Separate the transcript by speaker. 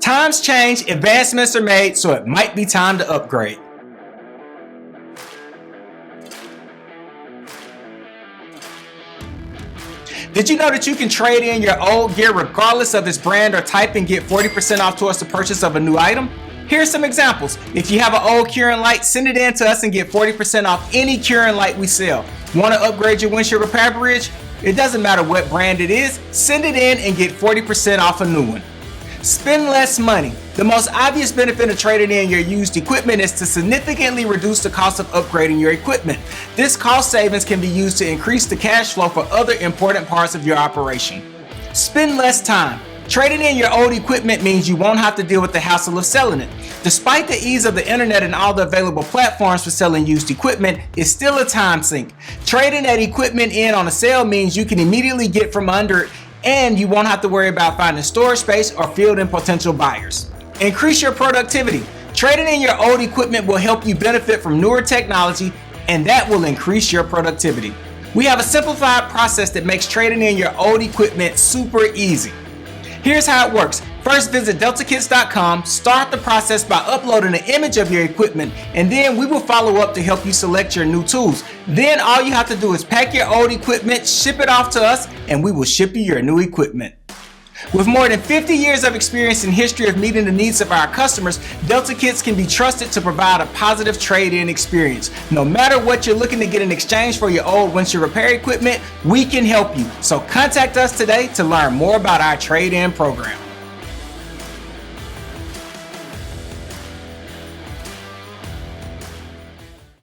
Speaker 1: Times change, advancements are made, so it might be time to upgrade. Did you know that you can trade in your old gear regardless of its brand or type and get 40% off towards the purchase of a new item? Here's some examples. If you have an old curing light, send it in to us and get 40% off any curing light we sell. Want to upgrade your windshield repair bridge? It doesn't matter what brand it is, send it in and get 40% off a new one. Spend less money. The most obvious benefit of trading in your used equipment is to significantly reduce the cost of upgrading your equipment. This cost savings can be used to increase the cash flow for other important parts of your operation. Spend less time. Trading in your old equipment means you won't have to deal with the hassle of selling it. Despite the ease of the internet and all the available platforms for selling used equipment, it's still a time sink. Trading that equipment in on a sale means you can immediately get from under it, and you won't have to worry about finding storage space or fielding potential buyers. Increase your productivity. Trading in your old equipment will help you benefit from newer technology, and that will increase your productivity. We have a simplified process that makes trading in your old equipment super easy. Here's how it works. First, visit deltakits.com, start the process by uploading an image of your equipment, and then we will follow up to help you select your new tools. Then all you have to do is pack your old equipment, ship it off to us, and we will ship you your new equipment. With more than 50 years of experience and history of meeting the needs of our customers, Delta Kits can be trusted to provide a positive trade-in experience. No matter what you're looking to get in exchange for your old windshield repair equipment, we can help you. So contact us today to learn more about our trade-in program.